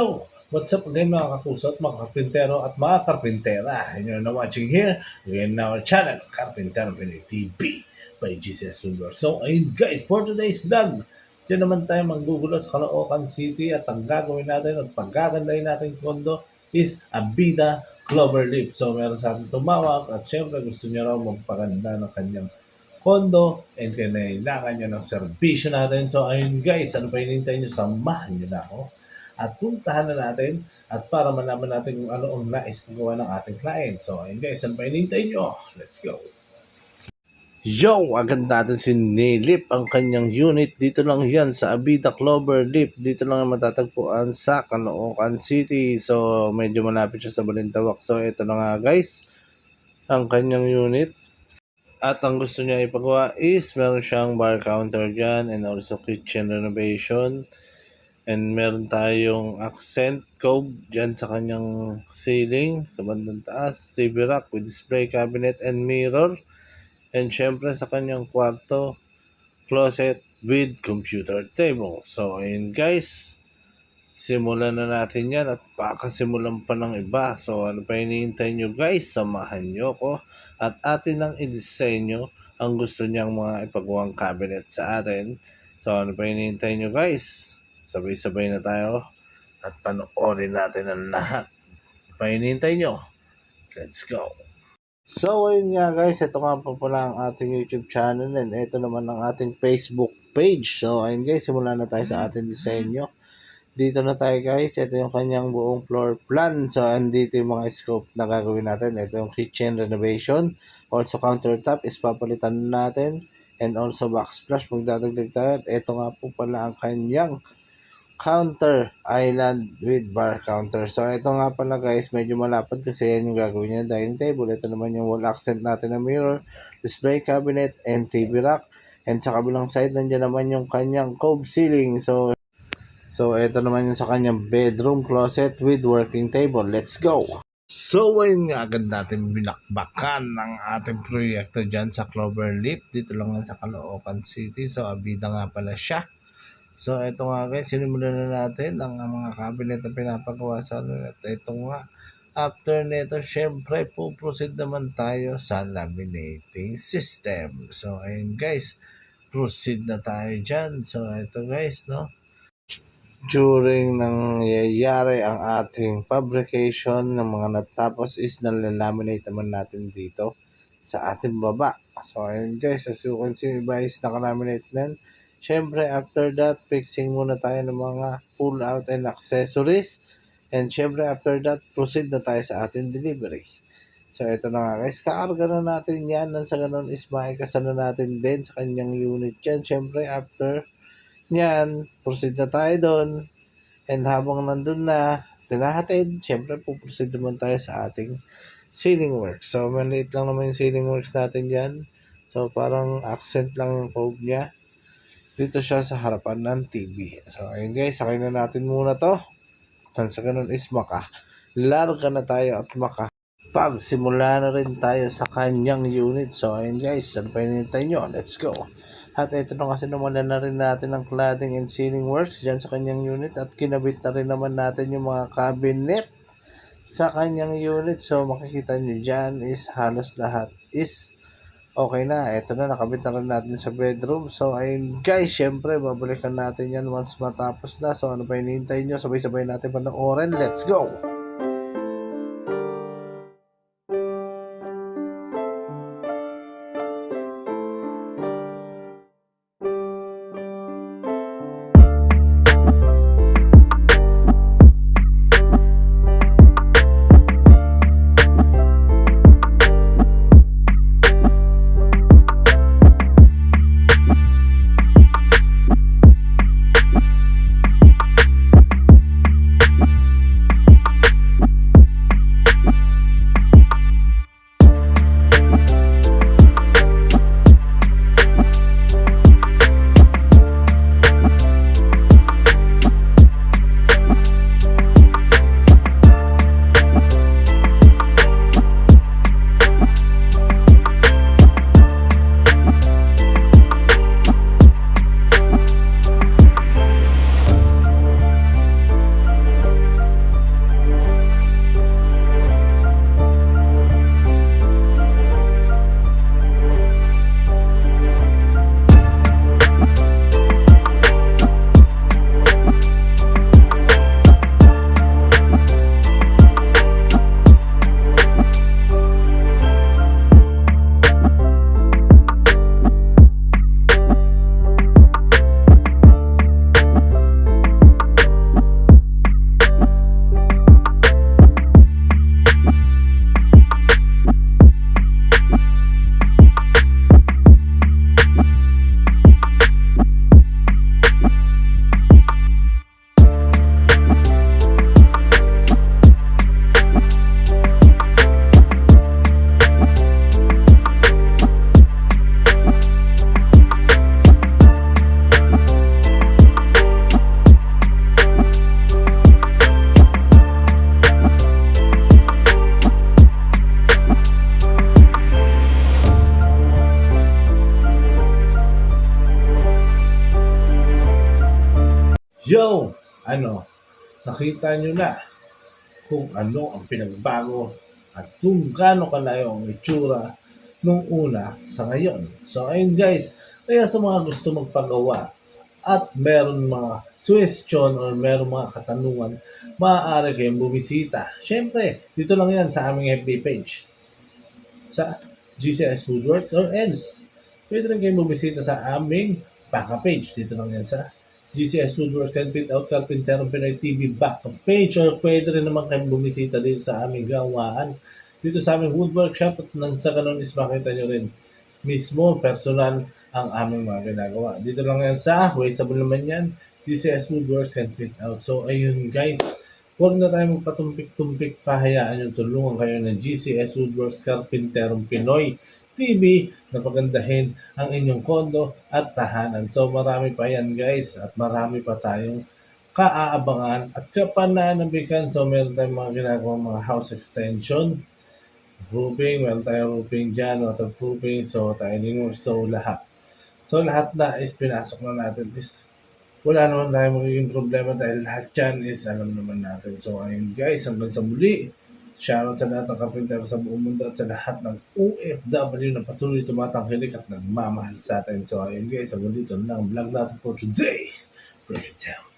Yo! What's up again mga kapuso at mga karpintero at mga karpintera? And you're now watching here in our channel, Carpintero Pinoy TV by Jesus Sundur. So ayun guys, for today's vlog, dyan naman tayo manggugulo sa Caloocan City at ang gagawin natin at paggagandahin natin kondo is Abida Cloverleaf. So meron sa atin tumawag at syempre gusto niya raw magpaganda ng kanyang kondo and kailangan niya ng serbisyo natin. So ayun guys, ano pa hinihintay niyo? Samahan niyo na ako at puntahan na natin at para malaman natin kung ano ang nais magawa ng ating client. So ayun guys, ano pa hinihintay nyo? Let's go! Yo! Agad natin sinilip ang kanyang unit. Dito lang yan sa Abida Cloverleaf. Dito lang matatagpuan sa Caloocan City. So medyo malapit siya sa Balintawak. So ito na nga guys, ang kanyang unit. At ang gusto niya ipagawa is meron siyang bar counter dyan and also kitchen renovation. And meron tayong accent cove dyan sa kanyang ceiling, sa bandang taas, TV rack with display cabinet and mirror. And syempre sa kanyang kwarto, closet with computer table. So ayun guys, simulan na natin yan at baka simulan pa ng iba. So ano pa hinihintay nyo guys, samahan nyo ko at atin ang i-disenyo ang gusto niyang mga ipagawang cabinet sa atin. So ano pa hinihintay nyo guys, sabay-sabay na tayo at panoorin natin ang lahat. Pahinintay nyo. Let's go. So ayun nga guys, ito nga po pala ang ating YouTube channel and ito naman ang ating Facebook page. So ayun guys, simulan na tayo sa ating disenyo. Dito na tayo guys, ito yung kanyang buong floor plan. So andito yung mga scope na gagawin natin. Ito yung kitchen renovation. Also countertop is papalitan natin. And also backsplash, magdadagdag tayo. At ito nga po pala ang kanyang counter island with bar counter. So ito nga pala guys, medyo malapad kasi yan yung gagawin niya, dining table. Ito naman yung wall accent natin na mirror, display cabinet, and TV rack. And sa kabilang side, nandiyan naman yung kanyang cove ceiling. So ito naman yung sa kanyang bedroom closet with working table. Let's go! So ayun nga, agad natin binakbakan ng ating proyekto dyan sa Cloverleaf. Dito lang yan sa Caloocan City. So Abida nga pala siya. So ito nga guys, sinimulan na natin ang mga cabinet na pinapagawa sa atin. At ito nga, after nito, syempre po-proceed naman tayo sa laminating system. So ayun guys, proceed na tayo dyan. So ito guys, no, during nangyayari ang ating fabrication ng mga natapos is nalalaminate naman natin dito sa ating baba. So ayun guys, as you can see, iba is nakalaminate na. Siyempre, after that, fixing muna tayo ng mga pull-out and accessories. And siyempre, after that, proceed na tayo sa ating delivery. So, ito na nga guys. Kaarga na natin yan. Nang sa ganun is maikasa na natin din sa kanyang unit yan. Siyempre, after yan, proceed na tayo doon. And habang nandun na, tinahatid, siyempre, puproceed naman tayo sa ating ceiling works. So, maliit lang naman yung ceiling works natin yan. So, parang accent lang yung cove niya. Dito siya sa harapan ng TV. So, ayun guys, sakay na natin muna to. Sa ganun is larga na tayo at pagsimula na rin tayo sa kanyang unit. So, ayun guys, ano pa hinihintay nyo? Let's go. At ito na kasi naman na rin natin ang cladding and ceiling works dyan sa kanyang unit. At kinabit na rin naman natin yung mga cabinet sa kanyang unit. So, makikita nyo dyan is halos lahat is okay na. Ito na, nakabit na rin natin sa bedroom. So, ayun guys, syempre, babalikan natin yan once matapos na. So, ano pa hinihintay nyo? Sabay-sabay natin panoorin. Let's go! Yo! Nakita nyo na kung ano ang pinagbago at kung gaano kalayo ang itsura nung una sa ngayon. So ayun guys, kaya sa mga gusto magpagawa at meron mga question or meron mga katanungan, maaari kayong bumisita. Siyempre, dito lang yan sa aming FB page. Sa GCS Woodworks or else. Pwede rin kayong bumisita sa aming baka page. Dito lang yan sa GCS Woodworks and Fit Out Carpintero Pinoy TV baka page, or pwede rin naman kayong bumisita dito sa aming gawaan. Dito sa aming woodwork shop, at nang sa ganun is makita nyo rin mismo personal ang aming mga ginagawa. Dito lang yan sa Wasteable naman yan, GCS Woodworks and Fit Out. So ayun guys, huwag na tayo magpatumpik-tumpik pa, hayaan yung tulungan kayo ng GCS Woodworks Carpinterong Pinoy TV na pagandahin ang inyong kondo at tahanan. So marami pa yan guys, at marami pa tayong kaaabangan at kapananabikan. So meron tayong mga ginagawa mga house extension, roofing, meron tayong roofing dyan, waterproofing, so tiling, so lahat. So lahat na is pinasok na natin. Wala naman tayong magiging problema dahil lahat yan is alam naman natin. So ayun guys, hanggang sa muli. Shoutout sa lahat ng kapintero sa buong mundo at sa lahat ng OFW na patuloy tumatangkilik at nagmamahal sa atin. So ayun guys, hanggang dito na ang vlog natin for today. Break it down.